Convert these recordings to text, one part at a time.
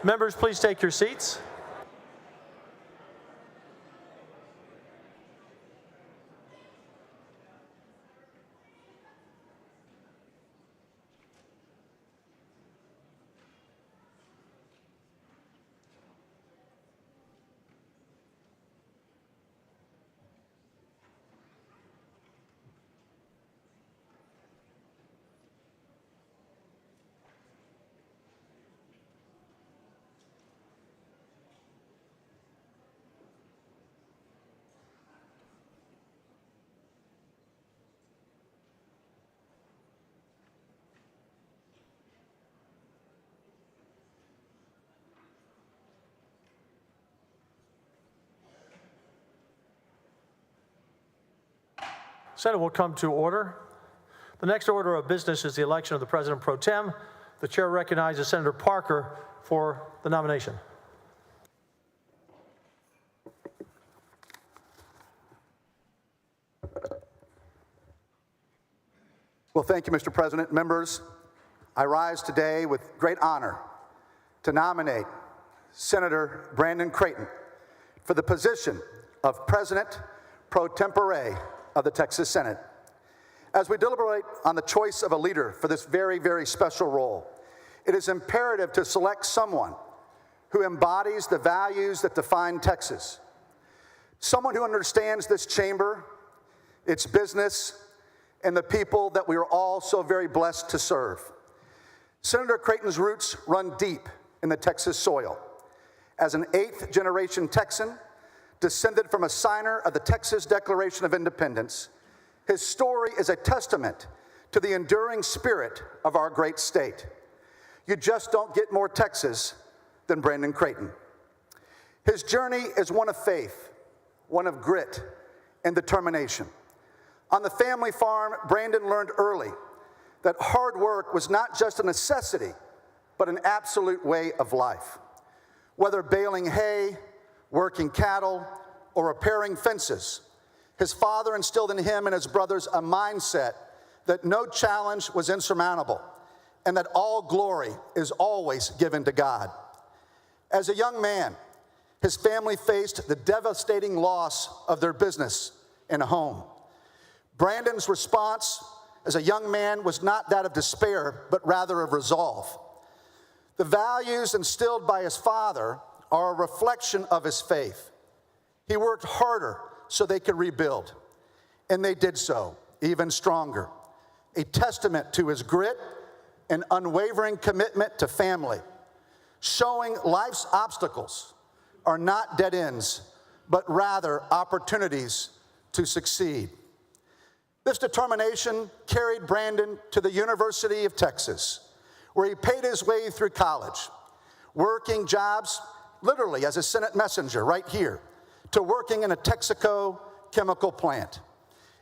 Members, please take your seats. Senate will come to order. The next order of business is the election of the President pro tem. The chair recognizes Senator Parker for the nomination. Well, thank you, Mr. President. Members, I rise today with great honor to nominate Senator Brandon Creighton for the position of President pro tempore of the Texas Senate. As we deliberate on the choice of a leader for this very, very special role, it is imperative to select someone who embodies the values that define Texas, someone who understands this chamber, its business, and the people that we are all so very blessed to serve. Senator Creighton's roots run deep in the Texas soil. As an eighth-generation Texan, descended from a signer of the Texas Declaration of Independence, his story is a testament to the enduring spirit of our great state. You just don't get more Texas than Brandon Creighton. His journey is one of faith, one of grit and determination. On the family farm, Brandon learned early that hard work was not just a necessity, but an absolute way of life. Whether baling hay, working cattle, or repairing fences, his father instilled in him and his brothers a mindset that no challenge was insurmountable and that all glory is always given to God. As a young man, his family faced the devastating loss of their business and home. Brandon's response as a young man was not that of despair, but rather of resolve. The values instilled by his father are a reflection of his faith. He worked harder so they could rebuild, and they did so even stronger, a testament to his grit and unwavering commitment to family, showing life's obstacles are not dead ends, but rather opportunities to succeed. This determination carried Brandon to the University of Texas, where he paid his way through college, working jobs literally as a Senate messenger right here, to working in a Texaco chemical plant.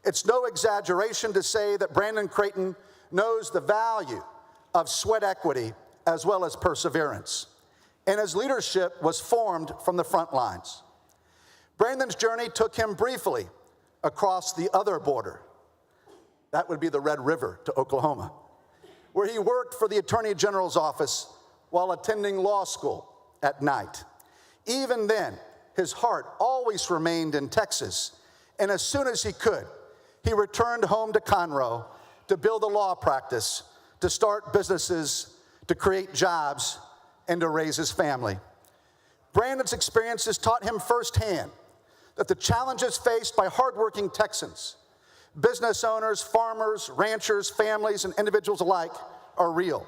It's no exaggeration to say that Brandon Creighton knows the value of sweat equity as well as perseverance, and his leadership was formed from the front lines. Brandon's journey took him briefly across the other border. That would be the Red River to Oklahoma, where he worked for the Attorney General's office while attending law school at night. Even then, his heart always remained in Texas, and as soon as he could, he returned home to Conroe to build a law practice, to start businesses, to create jobs, and to raise his family. Brandon's experiences taught him firsthand that the challenges faced by hardworking Texans, business owners, farmers, ranchers, families, and individuals alike are real.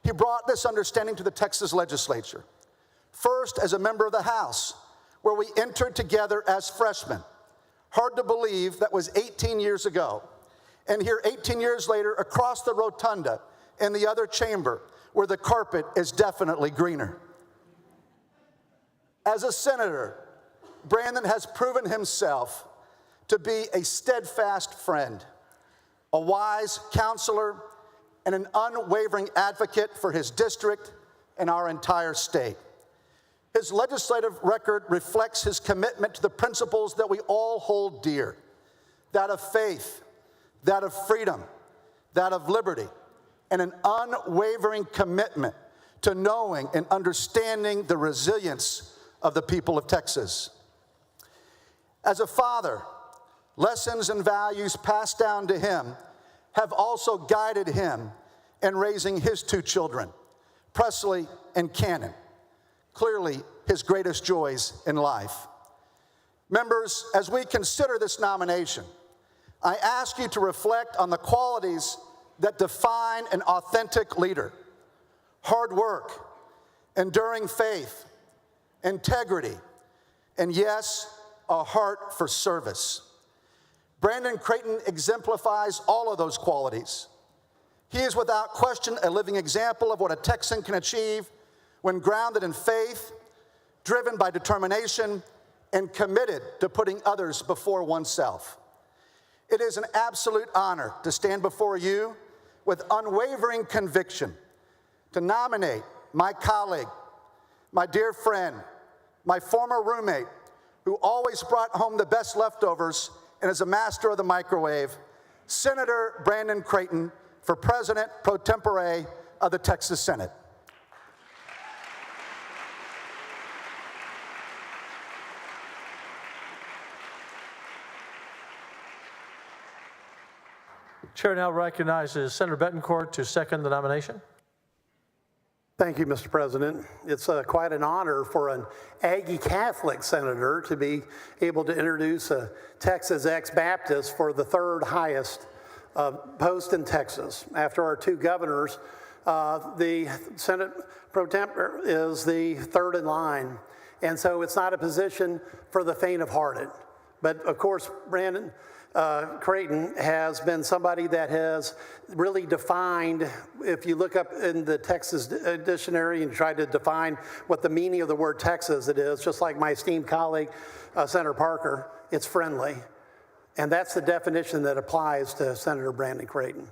He brought this understanding to the Texas legislature, first as a member of the House, where we entered together as freshmen. Hard to believe that was 18 years ago. And here 18 years later, across the rotunda in the other chamber, where the carpet is definitely greener. As a senator, Brandon has proven himself to be a steadfast friend, a wise counselor, and an unwavering advocate for his district and our entire state. His legislative record reflects his commitment to the principles that we all hold dear, that of faith, that of freedom, that of liberty, and an unwavering commitment to knowing and understanding the resilience of the people of Texas. As a father, lessons and values passed down to him have also guided him in raising his two children, Presley and Cannon, clearly his greatest joys in life. Members, as we consider this nomination, I ask you to reflect on the qualities that define an authentic leader: hard work, enduring faith, integrity, and yes, a heart for service. Brandon Creighton exemplifies all of those qualities. He is without question a living example of what a Texan can achieve when grounded in faith, driven by determination, and committed to putting others before oneself. It is an absolute honor to stand before you with unwavering conviction to nominate my colleague, my dear friend, my former roommate, who always brought home the best leftovers and is a master of the microwave, Senator Brandon Creighton, for President pro tempore of the Texas Senate. Chair now recognizes Senator Betancourt to second the nomination. Thank you, Mr. President. It's quite an honor for an Aggie Catholic senator to be able to introduce a Texas ex-Baptist for the third highest post in Texas. After our two governors, the Senate pro tempore is the third in line. And so it's not a position for the faint of hearted. But of course, Brandon Creighton has been somebody that has really defined, if you look up in the Texas dictionary and try to define what the meaning of the word Texas it is, just like my esteemed colleague, Senator Parker, it's friendly. And that's the definition that applies to Senator Brandon Creighton.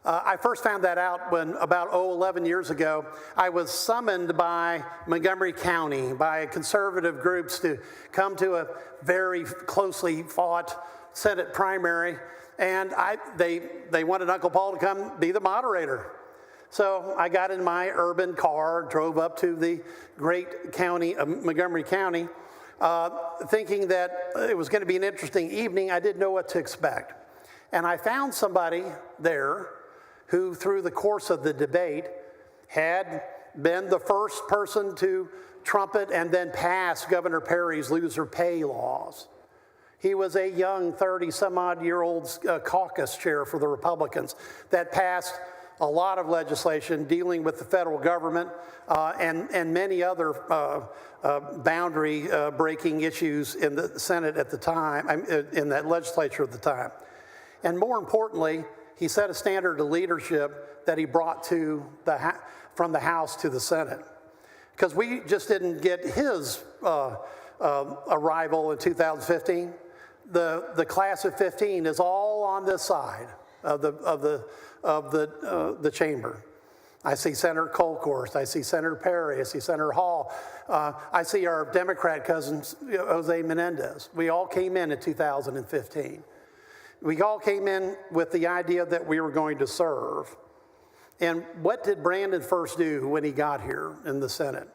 I first found that out when about 11 years ago, I was summoned by Montgomery County, by conservative groups to come to a very closely fought Senate primary, and they wanted Uncle Paul to come be the moderator. So I got in my urban car, drove up to the great county of Montgomery County, thinking that it was going to be an interesting evening. I didn't know what to expect. And I found somebody there who, through the course of the debate, had been the first person to trumpet and then pass Governor Perry's loser pay laws. He was a young 30-some-odd-year-old caucus chair for the Republicans that passed a lot of legislation dealing with the federal government and many other boundary-breaking issues in the Senate at the time, in that legislature at the time. And more importantly, he set a standard of leadership that he brought to from the House to the Senate. Because we just didn't get his arrival in 2015. The class of 15 is all on this side of the chamber. I see Senator Colcourse, I see Senator Perry, I see Senator Hall, I see our Democrat cousins, Jose Menendez. We all came in 2015. We all came in with the idea that we were going to serve. And what did Brandon first do when he got here in the Senate?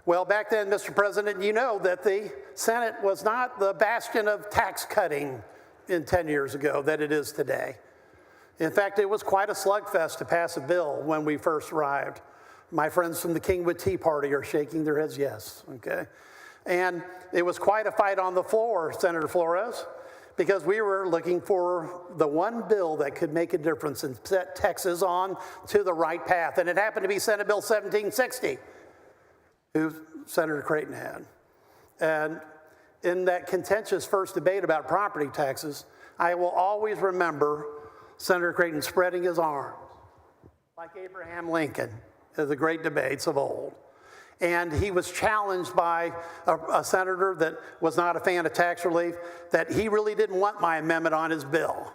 Well, back then, Mr. President, you know that the Senate was not the bastion of tax cutting 10 years ago that it is today. In fact, it was quite a slugfest to pass a bill when we first arrived. My friends from the Kingwood Tea Party are shaking their heads yes, okay? And it was quite a fight on the floor, Senator Flores, because we were looking for the one bill that could make a difference and set Texas on to the right path. And it happened to be Senate Bill 1760. Who Senator Creighton had. And in that contentious first debate about property taxes, I will always remember Senator Creighton spreading his arms, like Abraham Lincoln, in the great debates of old. And he was challenged by a senator that was not a fan of tax relief, that he really didn't want my amendment on his bill.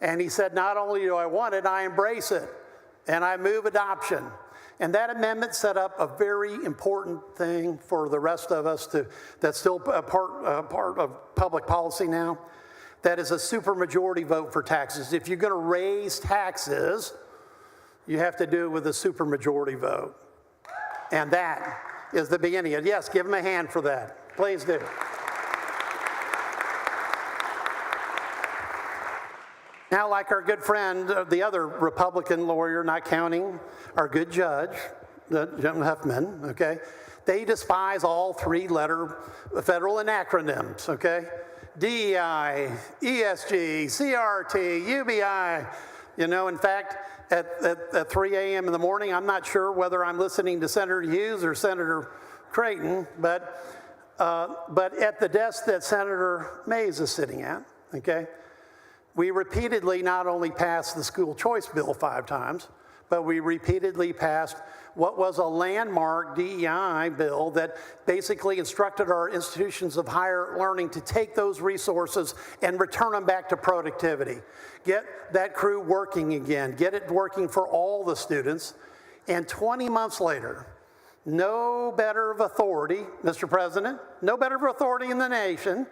And he said, not only do I want it, I embrace it, and I move adoption. And that amendment set up a very important thing for the rest of us that's still a part of public policy now. That is a supermajority vote for taxes. If you're going to raise taxes, you have to do it with a supermajority vote. And that is the beginning. And yes, give him a hand for that. Please do. Now, like our good friend, the other Republican lawyer, not counting our good judge, Jim Huffman, okay? They despise all three-letter federal acronyms, okay? DEI, ESG, CRT, UBI. You know, in fact, at 3 a.m. in the morning, I'm not sure whether I'm listening to Senator Hughes or Senator Creighton, but at the desk that Senator Mays is sitting at, okay, we repeatedly not only passed the school choice bill 5 times, but we repeatedly passed what was a landmark DEI bill that basically instructed our institutions of higher learning to take those resources and return them back to productivity. Get that crew working again, get it working for all the students. And 20 months later, no better of authority, Mr. President, no better of authority in the nation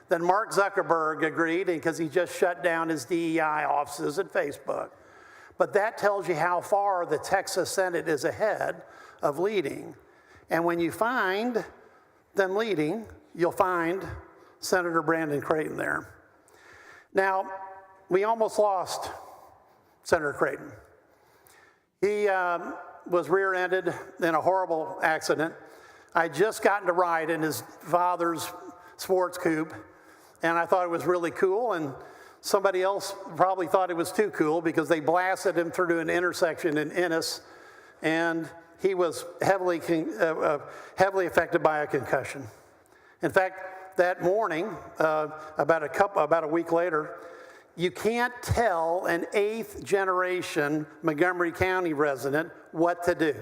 than Mark Zuckerberg agreed, because he just shut down his DEI offices at Facebook. But that tells you how far the Texas Senate is ahead of leading. And when you find them leading, you'll find Senator Brandon Creighton there. Now, we almost lost Senator Creighton. He was rear-ended in a horrible accident. I had just gotten to ride in his father's sports coupe, and I thought it was really cool, and somebody else probably thought it was too cool because they blasted him through an intersection in Ennis, and he was heavily affected by a concussion. In fact, that morning, about a week later, you can't tell an 8th generation Montgomery County resident what to do.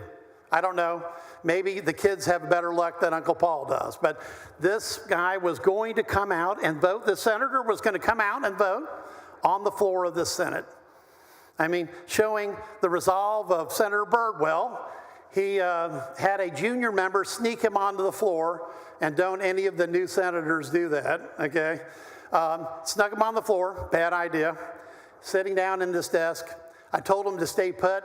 I don't know, maybe the kids have better luck than Uncle Paul does, but this guy was going to come out and vote. The senator was going to come out and vote on the floor of the Senate. I mean, showing the resolve of Senator Birdwell. He had a junior member sneak him onto the floor, and don't any of the new senators do that, okay? Snuck him on the floor, bad idea. Sitting down in this desk, I told him to stay put.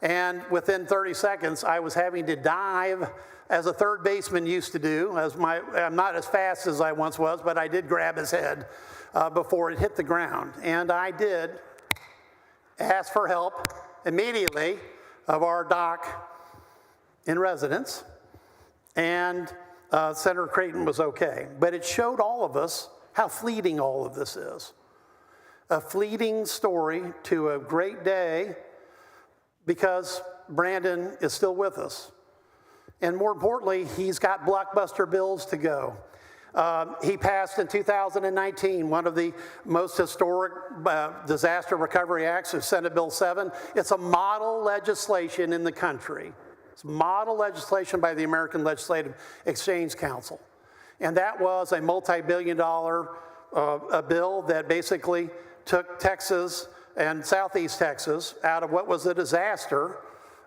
And within 30 seconds, I was having to dive, as a third baseman used to do. I'm not as fast as I once was, but I did grab his head before it hit the ground. And I did ask for help immediately of our doc in residence. And Senator Creighton was okay. But it showed all of us how fleeting all of this is. A fleeting story to a great day, because Brandon is still with us. And more importantly, he's got blockbuster bills to go. He passed in 2019 one of the most historic disaster recovery acts of Senate Bill 7. It's a model legislation in the country. It's model legislation by the American Legislative Exchange Council. And that was a multi-billion-dollar bill that basically took Texas and Southeast Texas out of what was a disaster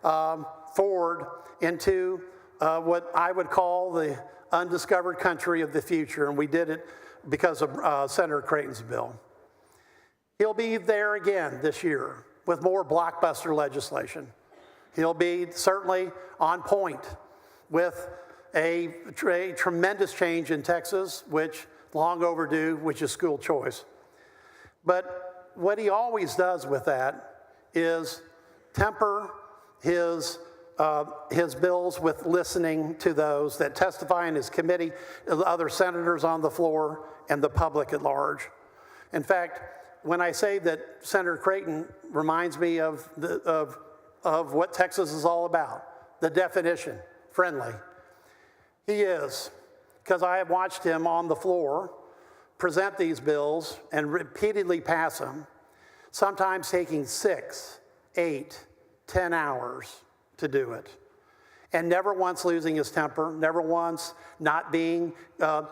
forward into what I would call the undiscovered country of the future, and we did it because of Senator Creighton's bill. He'll be there again this year with more blockbuster legislation. He'll be certainly on point with a tremendous change in Texas, which long overdue, which is school choice. But what he always does with that is temper his bills with listening to those that testify in his committee, the other senators on the floor, and the public at large. In fact, when I say that Senator Creighton reminds me of what Texas is all about, the definition, friendly. He is, because I have watched him on the floor present these bills and repeatedly pass them, sometimes taking 6, 8, 10 hours to do it. And never once losing his temper, never once not being a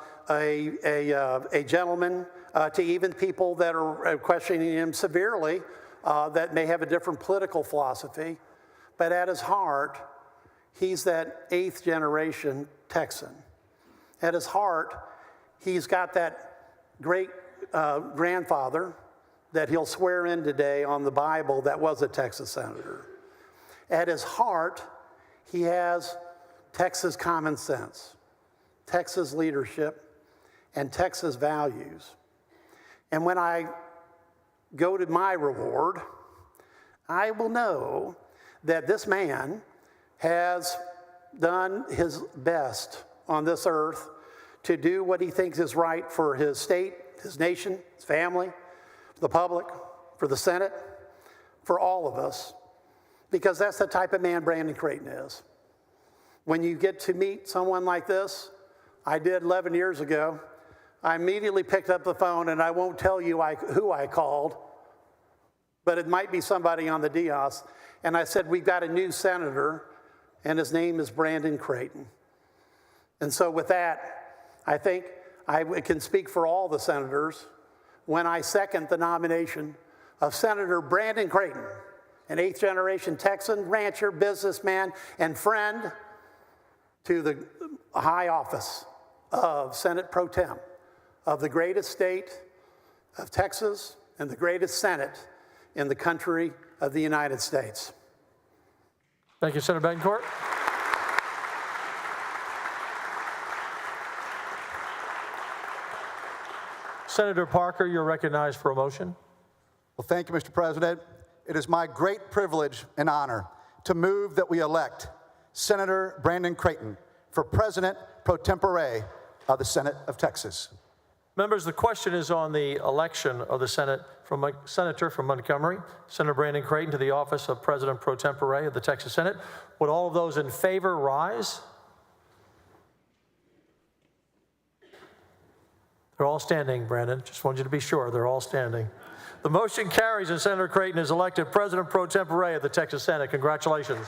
gentleman to even people that are questioning him severely that may have a different political philosophy. But at his heart, he's that 8th generation Texan. At his heart, he's got that great grandfather that he'll swear in today on the Bible that was a Texas senator. At his heart, He has Texas common sense, Texas leadership, and Texas values. And when I go to my reward, I will know that this man has done his best on this earth to do what he thinks is right for his state, his nation, his family, the public, for the Senate, for all of us, because that's the type of man Brandon Creighton is. When you get to meet someone like this, I did 11 years ago, I immediately picked up the phone, and I won't tell you who I called, but it might be somebody on the dais, and I said, we've got a new senator, and his name is Brandon Creighton. And so with that, I think I can speak for all the senators when I second the nomination of Senator Brandon Creighton, an eighth-generation Texan, rancher, businessman, and friend, to the high office of Senate Pro Tem of the greatest state of Texas and the greatest Senate in the country of the United States. Thank you, Senator Betancourt. Senator Parker, you're recognized for a motion. Well, thank you, Mr. President. It is my great privilege and honor to move that we elect Senator Brandon Creighton for President pro tempore of the Senate of Texas. Members, the question is on the election of the Senator from Montgomery, Senator Brandon Creighton, to the office of President pro tempore of the Texas Senate. Would all of those in favor rise? They're all standing, Brandon. Just wanted you to be sure. They're all standing. The motion carries, and Senator Creighton is elected President pro tempore of the Texas Senate. Congratulations.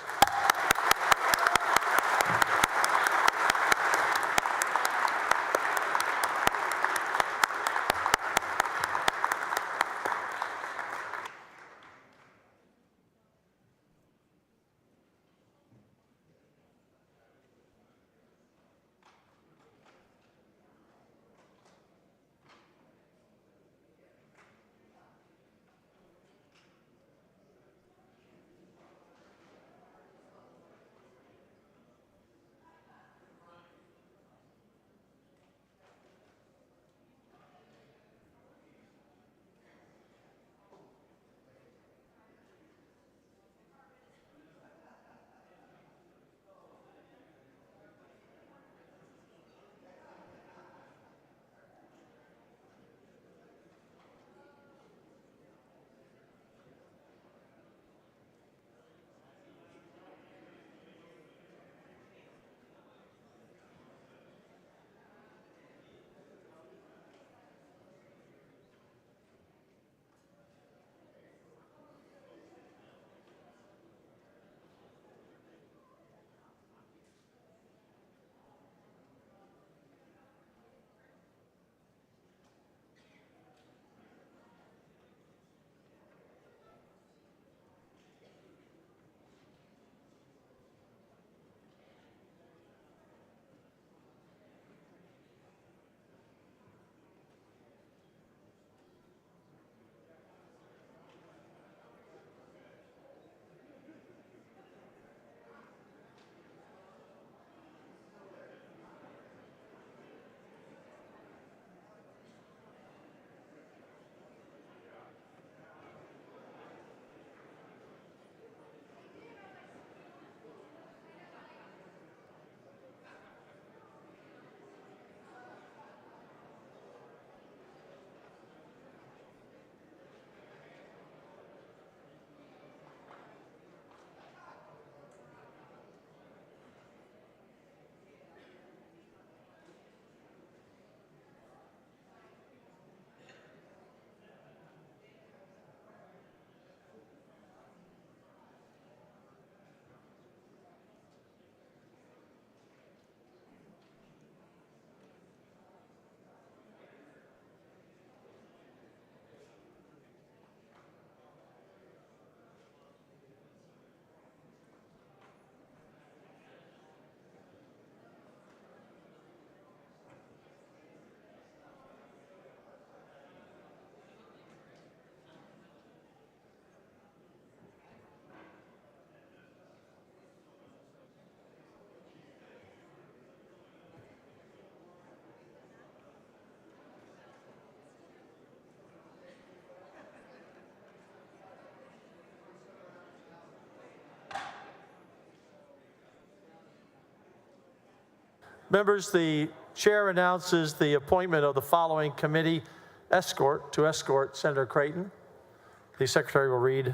Members, the chair announces the appointment of the following committee to escort Senator Creighton. The secretary will read.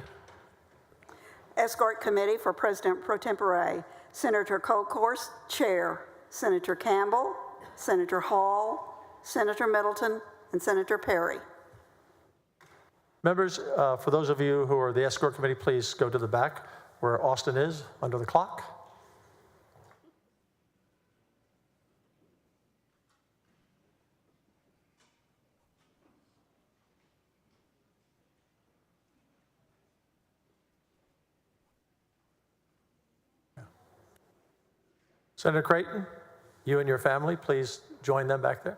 Escort Committee for President Pro Tempore, Senator Colcourse, Chair, Senator Campbell, Senator Hall, Senator Middleton, and Senator Perry. Members, for those of you who are the escort committee, please go to the back where Austin is, under the clock. Senator Creighton, you and your family, please join them back there.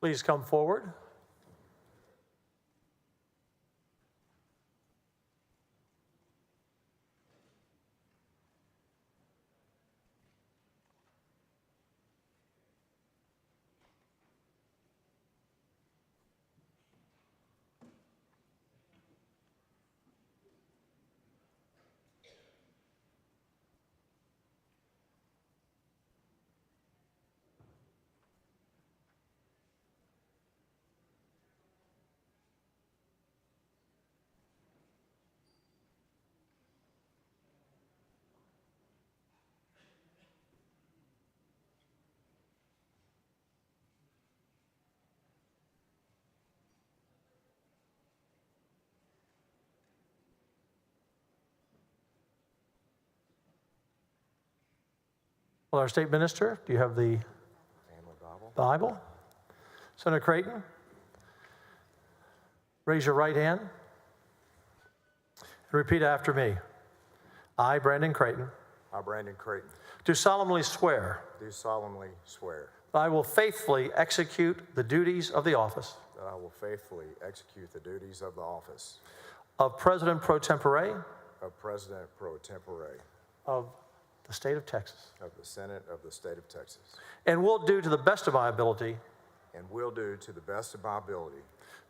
Please come forward. Will our state minister, do you have the Bible? Senator Creighton, raise your right hand and repeat after me. I, Brandon Creighton, I, Brandon Creighton, do solemnly swear do solemnly swear that I will faithfully execute the duties of the office that I will faithfully execute the duties of the office of President Pro Tempore of President Pro Tempore of the state of Texas, of the Senate of the State of Texas, and will do to the best of my ability and will do to the best of my ability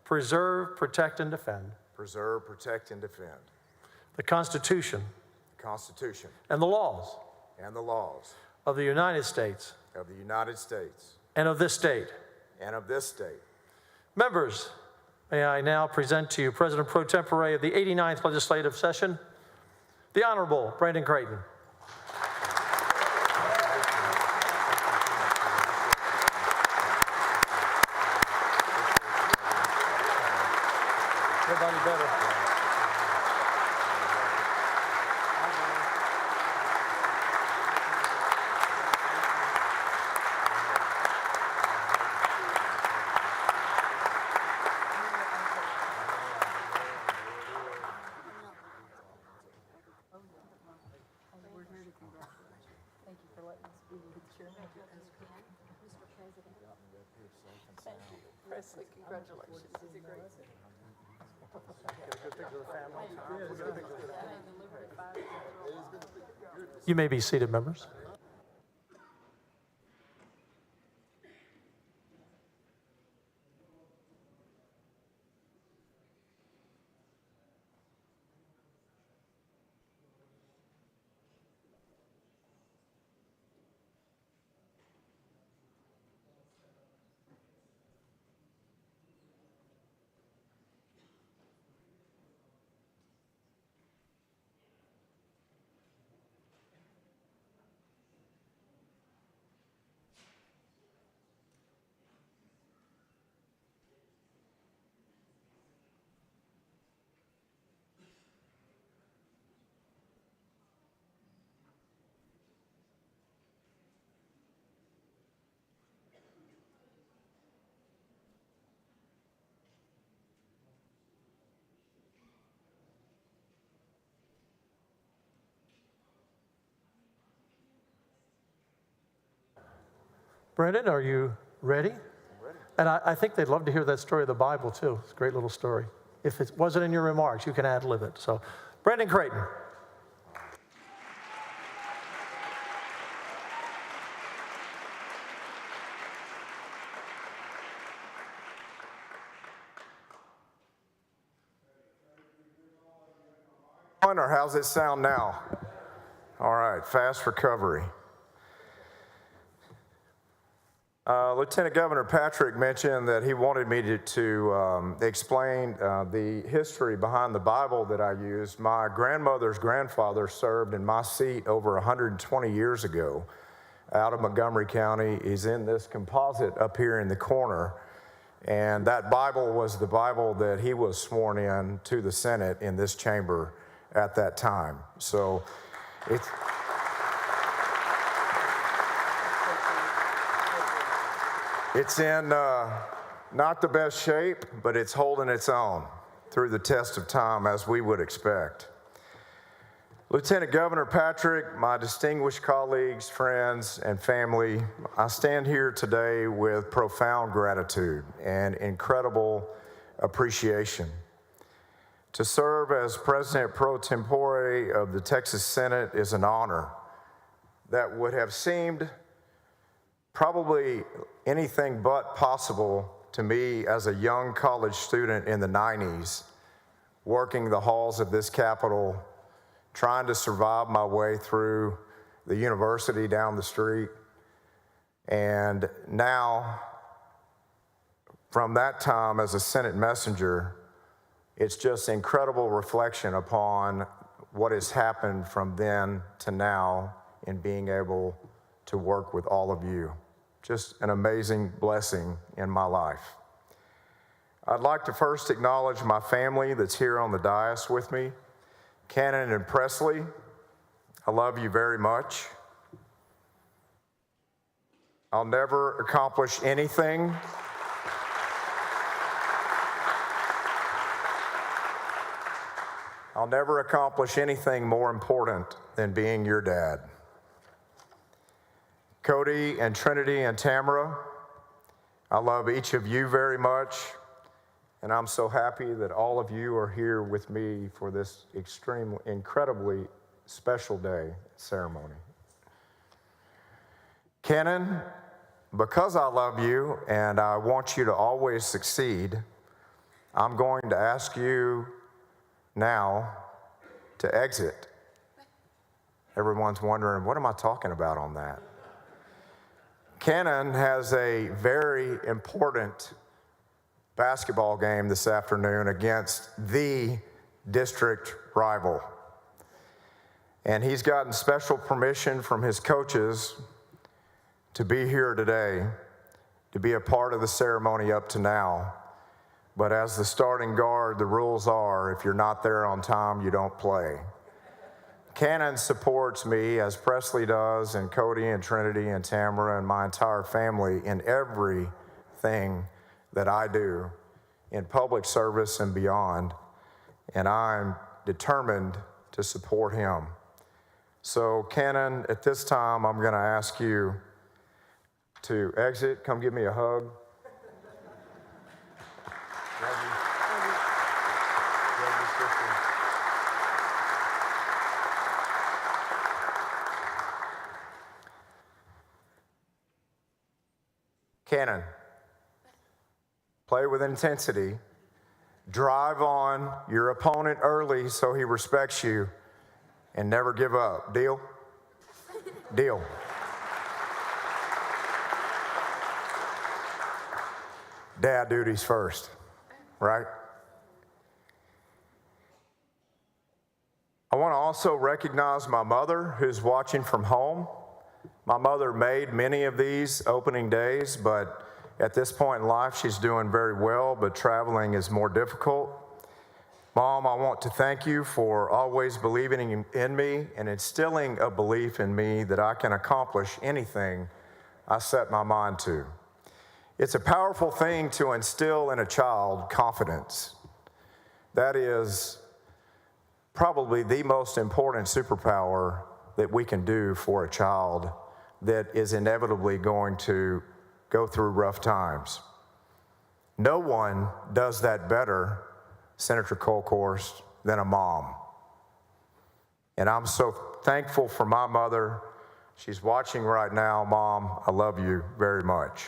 preserve, protect, and defend preserve, protect, and defend the Constitution the Constitution and the laws and the laws of the United States of the United States and of this state. and of this state. Members, may I now present to you President Pro Tempore of the 89th Legislative Session, the Honorable Brandon Creighton. Everybody better. Presley, congratulations. You may be seated, members. Brandon, are you ready? Ready? And I think they'd love to hear that story of the Bible, too. It's a great little story. If it wasn't in your remarks, you can ad-lib it. So, Brandon Creighton. Or how's it sound now? All right, fast recovery. Lieutenant Governor Patrick mentioned that he wanted me to explain the history behind the Bible that I used. My grandmother's grandfather served in my seat over 120 years ago out of Montgomery County. He's in this composite up here in the corner. And that Bible was the Bible that he was sworn in to the Senate in this chamber at that time. So it's in not the best shape, but it's holding its own through the test of time, as we would expect. Lieutenant Governor Patrick, my distinguished colleagues, friends, and family, I stand here today with profound gratitude and incredible appreciation. To serve as President pro tempore of the Texas Senate is an honor that would have seemed probably anything but possible to me as a young college student in the 90s, working the halls of this Capitol, trying to survive my way through the university down the street. And now, from that time as a Senate messenger, it's just incredible reflection upon what has happened from then to now in being able to work with all of you. Just an amazing blessing in my life. I'd like to first acknowledge my family that's here on the dais with me. Cannon and Presley, I love you very much. I'll never accomplish anything more important than being your dad. Cody and Trinity and Tamara, I love each of you very much, and I'm so happy that all of you are here with me for this incredibly special day ceremony. Cannon, because I love you and I want you to always succeed, I'm going to ask you now to exit. Everyone's wondering, what am I talking about on that? Cannon has a very important basketball game this afternoon against the district rival. And he's gotten special permission from his coaches to be here today, to be a part of the ceremony up to now. But as the starting guard, the rules are, if you're not there on time, you don't play. Cannon supports me, as Presley does, and Cody and Trinity and Tamara and my entire family in everything that I do in public service and beyond, and I'm determined to support him. So, Cannon, at this time, I'm going to ask you to exit. Come give me a hug. Love you. Love you, sister. Cannon, play with intensity. Drive on your opponent early so he respects you, and never give up. Deal? Deal. Dad duties first, right? I want to also recognize my mother, who's watching from home. My mother made many of these opening days, but at this point in life, she's doing very well, but traveling is more difficult. Mom, I want to thank you for always believing in me and instilling a belief in me that I can accomplish anything I set my mind to. It's a powerful thing to instill in a child confidence. That is probably the most important superpower that we can do for a child that is inevitably going to go through rough times. No one does that better, Senator Colkhorst, than a mom. And I'm so thankful for my mother. She's watching right now. Mom, I love you very much.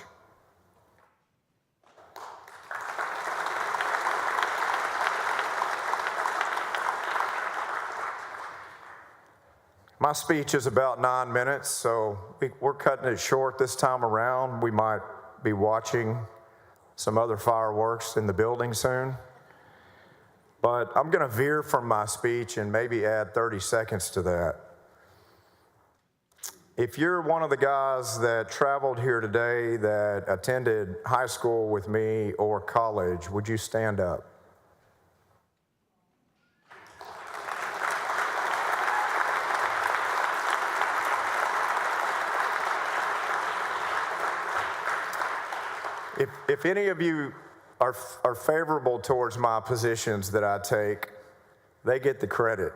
My speech is about 9 minutes, so we're cutting it short this time around. We might be watching some other fireworks in the building soon. But I'm going to veer from my speech and maybe add 30 seconds to that. If you're one of the guys that traveled here today that attended high school with me or college, would you stand up? If any of you are favorable towards my positions that I take, they get the credit.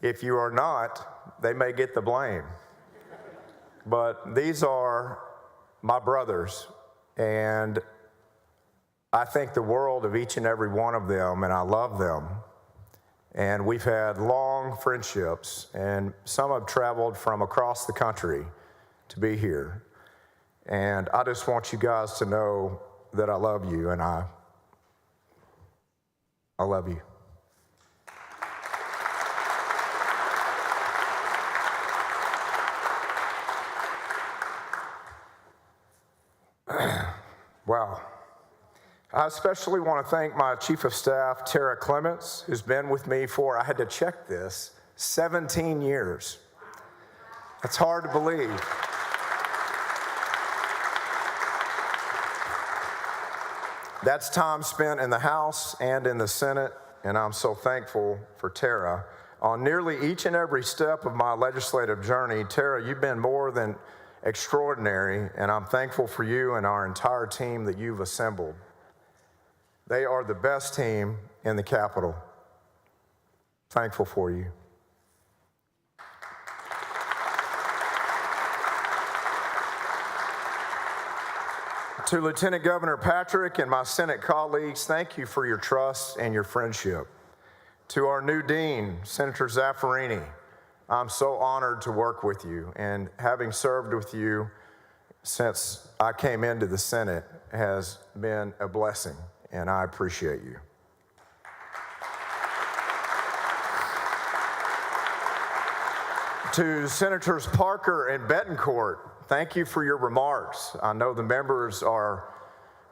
If you are not, they may get the blame. But these are my brothers, and I think the world of each and every one of them, and I love them. And we've had long friendships, and some have traveled from across the country to be here. And I just want you guys to know that I love you, and I love you. Wow. I especially want to thank my Chief of Staff, Tara Clements, who's been with me for, I had to check this, 17 years. That's hard to believe. That's time spent in the House and in the Senate, and I'm so thankful for Tara. On nearly each and every step of my legislative journey, Tara, you've been more than extraordinary, and I'm thankful for you and our entire team that you've assembled. They are the best team in the Capitol. Thankful for you. To Lieutenant Governor Patrick and my Senate colleagues, thank you for your trust and your friendship. To our new dean, Senator Zaffirini, I'm so honored to work with you, and having served with you since I came into the Senate has been a blessing, and I appreciate you. To Senators Parker and Betancourt, thank you for your remarks. I know the members are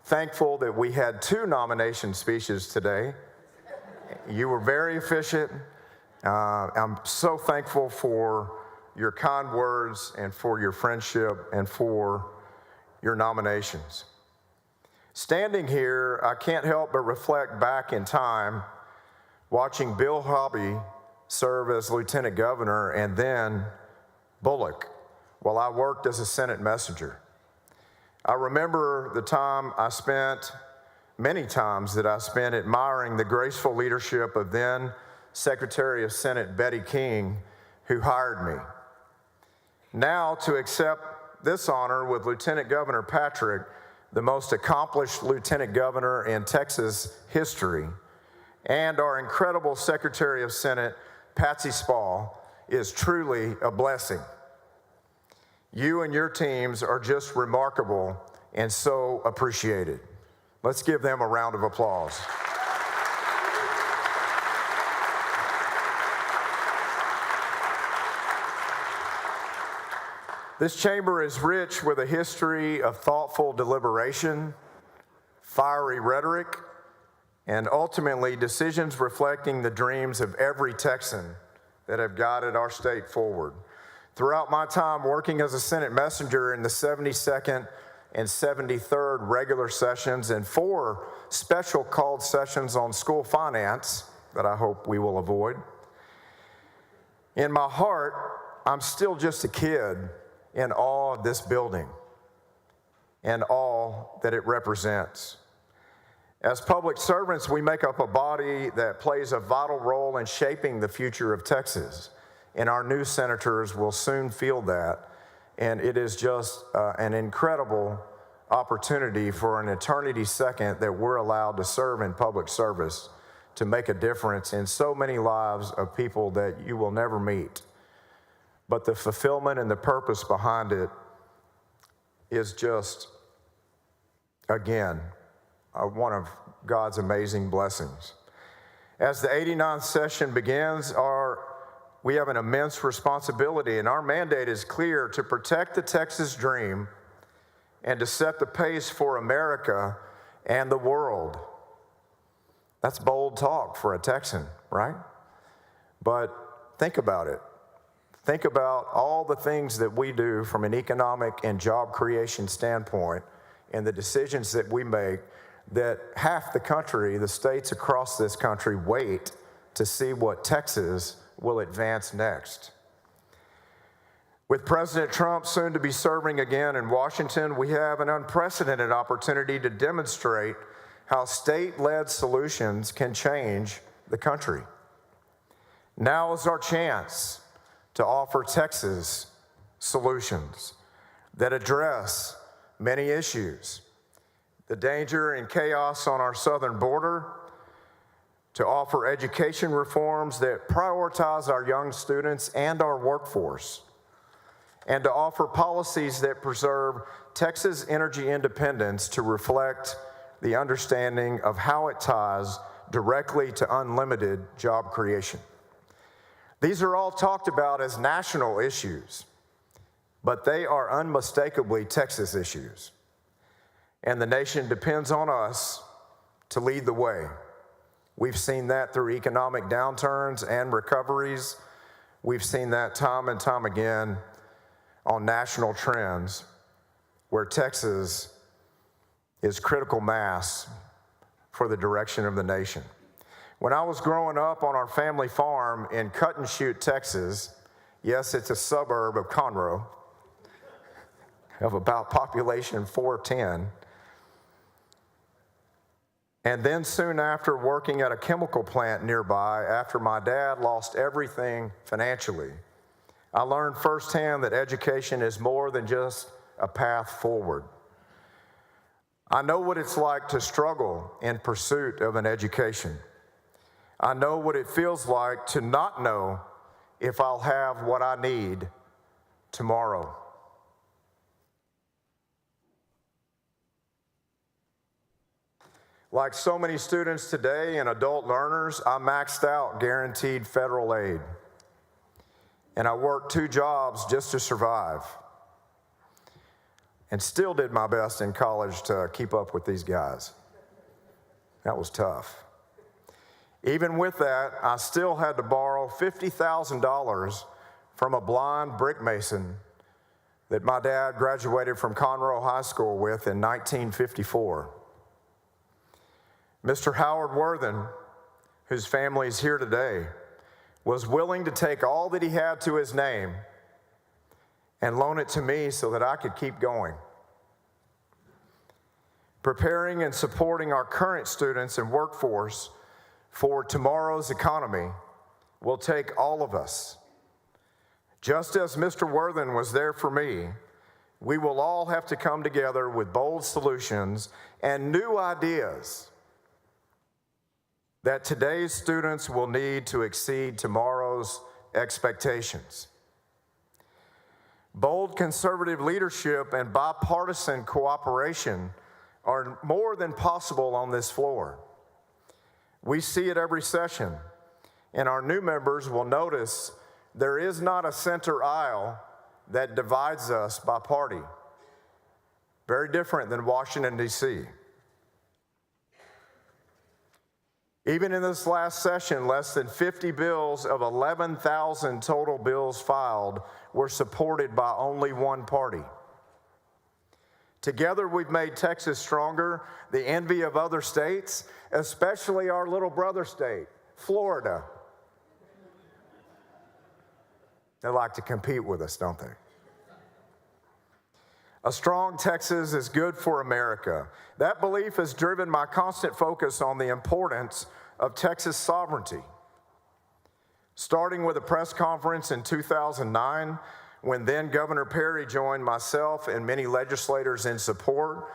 thankful that we had 2 nomination speeches today. You were very efficient. I'm so thankful for your kind words and for your friendship and for your nominations. Standing here, I can't help but reflect back in time, watching Bill Hobby serve as Lieutenant Governor and then Bullock while I worked as a Senate messenger. I remember the time I spent, many times that I spent admiring the graceful leadership of then Secretary of Senate Betty King, who hired me. Now to accept this honor with Lieutenant Governor Patrick, the most accomplished Lieutenant Governor in Texas history, and our incredible Secretary of Senate, Patsy Spall, is truly a blessing. You and your teams are just remarkable and so appreciated. Let's give them a round of applause. This chamber is rich with a history of thoughtful deliberation, fiery rhetoric, and ultimately decisions reflecting the dreams of every Texan that have guided our state forward. Throughout my time working as a Senate messenger in the 72nd and 73rd regular sessions and 4 special called sessions on school finance that I hope we will avoid, in my heart, I'm still just a kid in awe of this building and all that it represents. As public servants, we make up a body that plays a vital role in shaping the future of Texas, and our new senators will soon feel that, and it is just an incredible opportunity for an eternity second that we're allowed to serve in public service to make a difference in so many lives of people that you will never meet. But the fulfillment and the purpose behind it is just, again, one of God's amazing blessings. As the 89th session begins, we have an immense responsibility, and our mandate is clear: to protect the Texas dream and to set the pace for America and the world. That's bold talk for a Texan, right? But think about it. Think about all the things that we do from an economic and job creation standpoint and the decisions that we make, that half the country, the states across this country, wait to see what Texas will advance next. With President Trump soon to be serving again in Washington, we have an unprecedented opportunity to demonstrate how state-led solutions can change the country. Now is our chance to offer Texas solutions that address many issues: the danger and chaos on our southern border, to offer education reforms that prioritize our young students and our workforce, and to offer policies that preserve Texas energy independence to reflect the understanding of how it ties directly to unlimited job creation. These are all talked about as national issues, but they are unmistakably Texas issues. And the nation depends on us to lead the way. We've seen that through economic downturns and recoveries. We've seen that time and time again on national trends where Texas is critical mass for the direction of the nation. When I was growing up on our family farm in Cut and Shoot, Texas, yes, it's a suburb of Conroe, of about population 410, and then soon after working at a chemical plant nearby, after my dad lost everything financially, I learned firsthand that education is more than just a path forward. I know what it's like to struggle in pursuit of an education. I know what it feels like to not know if I'll have what I need tomorrow. Like so many students today and adult learners, I maxed out guaranteed federal aid. And I worked 2 jobs just to survive. And still did my best in college to keep up with these guys. That was tough. Even with that, I still had to borrow $50,000 from a blind brick mason that my dad graduated from Conroe High School with in 1954. Mr. Howard Worthen, whose family is here today, was willing to take all that he had to his name and loan it to me so that I could keep going. Preparing and supporting our current students and workforce for tomorrow's economy will take all of us. Just as Mr. Worthen was there for me, we will all have to come together with bold solutions and new ideas that today's students will need to exceed tomorrow's expectations. Bold conservative leadership and bipartisan cooperation are more than possible on this floor. We see it every session, and our new members will notice there is not a center aisle that divides us by party. Very different than Washington, D.C. Even in this last session, less than 50 bills of 11,000 total bills filed were supported by only one party. Together, we've made Texas stronger, the envy of other states, especially our little brother state, Florida. They like to compete with us, don't they? A strong Texas is good for America. That belief has driven my constant focus on the importance of Texas sovereignty. Starting with a press conference in 2009, when then Governor Perry joined myself and many legislators in support.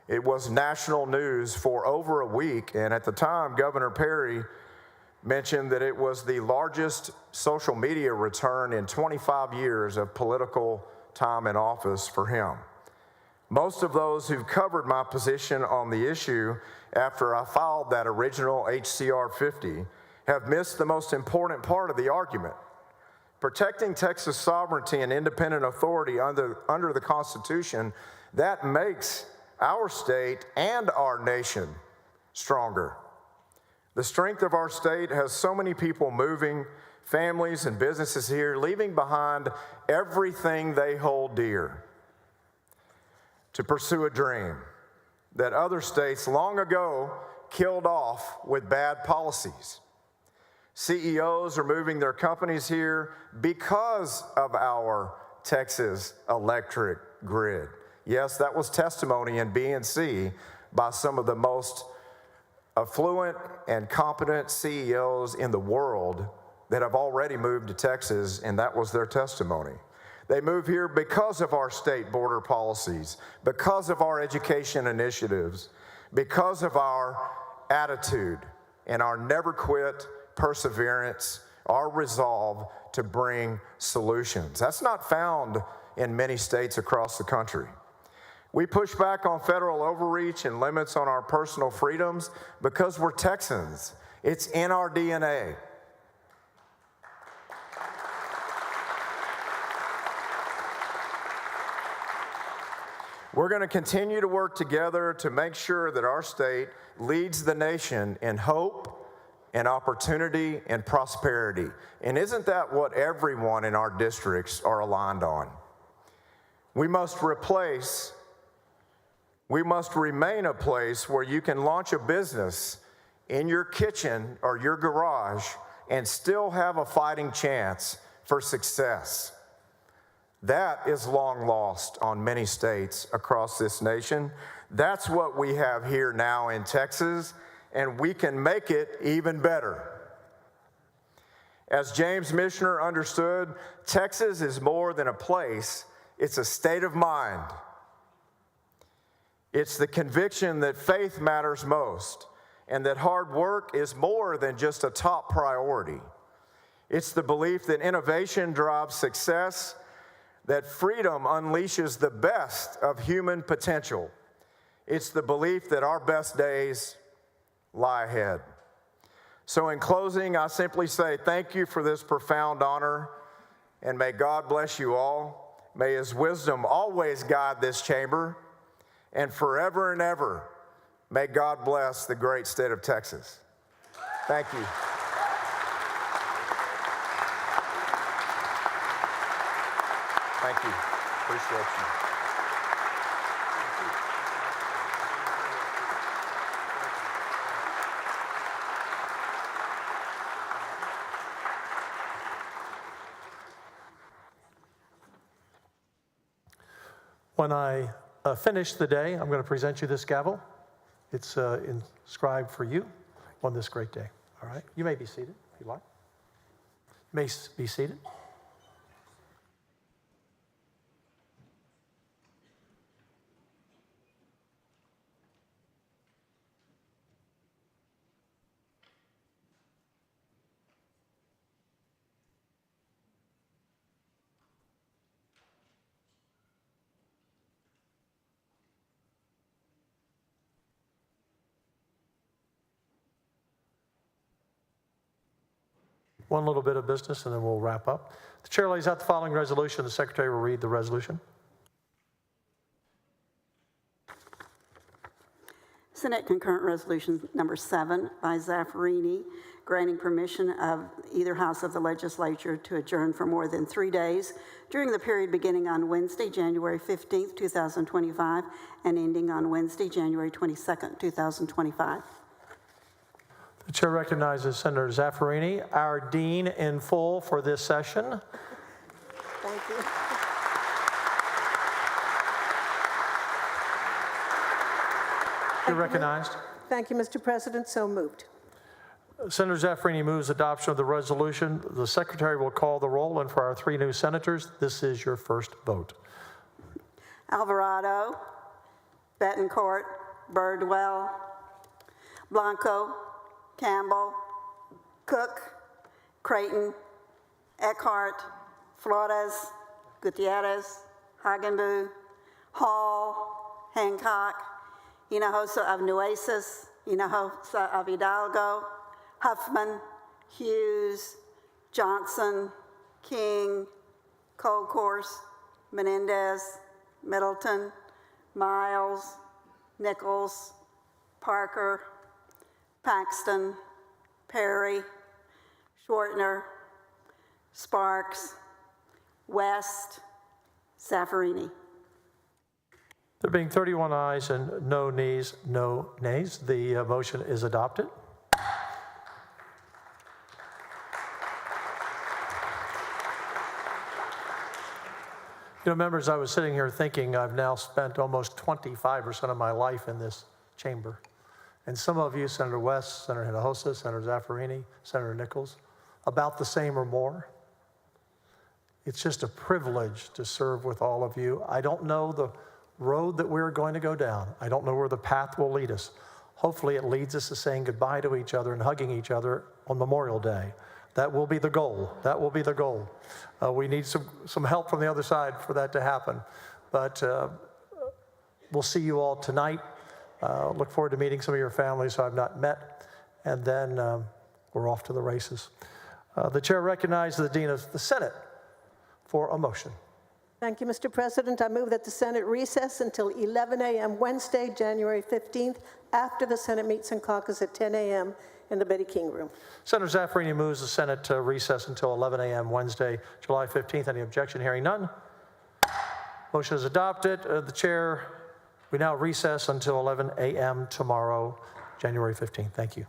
It was national news for over a week, and at the time, Governor Perry mentioned that it was the largest social media return in 25 years of political time in office for him. Most of those who've covered my position on the issue after I filed that original HCR 50 have missed the most important part of the argument. Protecting Texas sovereignty and independent authority under the Constitution, that makes our state and our nation stronger. The strength of our state has so many people moving, families and businesses here, leaving behind everything they hold dear to pursue a dream that other states long ago killed off with bad policies. CEOs are moving their companies here because of our Texas electric grid. Yes, that was testimony in B&C by some of the most affluent and competent CEOs in the world that have already moved to Texas, and that was their testimony. They move here because of our state border policies, because of our education initiatives, because of our attitude and our never quit perseverance, our resolve to bring solutions. That's not found in many states across the country. We push back on federal overreach and limits on our personal freedoms because we're Texans. It's in our DNA. We're going to continue to work together to make sure that our state leads the nation in hope and opportunity and prosperity. And isn't that what everyone in our districts are aligned on? We must remain a place where you can launch a business in your kitchen or your garage and still have a fighting chance for success. That is long lost on many states across this nation. That's what we have here now in Texas, and we can make it even better. As James Michener understood, Texas is more than a place, it's a state of mind. It's the conviction that faith matters most and that hard work is more than just a top priority. It's the belief that innovation drives success, that freedom unleashes the best of human potential. It's the belief that our best days lie ahead. So in closing, I simply say thank you for this profound honor, and may God bless you all. May His wisdom always guide this chamber, and forever and ever, may God bless the great state of Texas. Thank you. Thank you. Appreciate you. When I finish the day, I'm going to present you this gavel. It's inscribed for you on this great day. All right? You may be seated if you like. You may be seated. One little bit of business, and then we'll wrap up. The chair lays out the following resolution. The secretary will read the resolution. Senate Concurrent Resolution Number 7 by Zaffarini, granting permission of either house of the legislature to adjourn for more than 3 days during the period beginning on Wednesday, January 15th, 2025, and ending on Wednesday, January 22nd, 2025. The chair recognizes Senator Zaffarini, our dean in full for this session. Thank you. You're recognized. Thank you, Mr. President. So moved. Senator Zaffirini moves adoption of the resolution. The secretary will call the roll, and for our 3 new senators, this is your first vote. Alvarado, Betancourt, Birdwell, Blanco, Campbell, Cook, Creighton, Eckhart, Flores, Gutierrez, Hagenbu, Hall, Hancock, Hinojosa of Nueces, Hinojosa of Hidalgo, Huffman, Hughes, Johnson, King, Colcourse, Menendez, Middleton, Miles, Nichols, Parker, Paxton, Perry, Schwartner, Sparks, West, Zaffirini. There being 31 ayes and no nays, the motion is adopted. Members, I was sitting here thinking I've now spent almost 25% of my life in this chamber. And some of you, Senator West, Senator Hinojosa, Senator Zaffirini, Senator Nichols, about the same or more. It's just a privilege to serve with all of you. I don't know the road that we're going to go down. I don't know where the path will lead us. Hopefully it leads us to saying goodbye to each other and hugging each other on Memorial Day. That will be the goal. That will be the goal. We need some help from the other side for that to happen. But we'll see you all tonight. Look forward to meeting some of your families who I've not met. And then we're off to the races. The chair recognizes the Dean of the Senate for a motion. Thank you, Mr. President. I move that the Senate recess until 11 a.m. Wednesday, January 15th, after the Senate meets and caucus at 10 a.m. in the Betty King Room. Senator Zaffirini moves the Senate to recess until 11 a.m. Wednesday, July 15th. Any objection? Hearing none. Motion is adopted. The chair, we now recess until 11 a.m. tomorrow, January 15th. Thank you.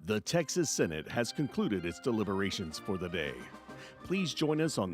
The Texas Senate has concluded its deliberations for the day. Please join us on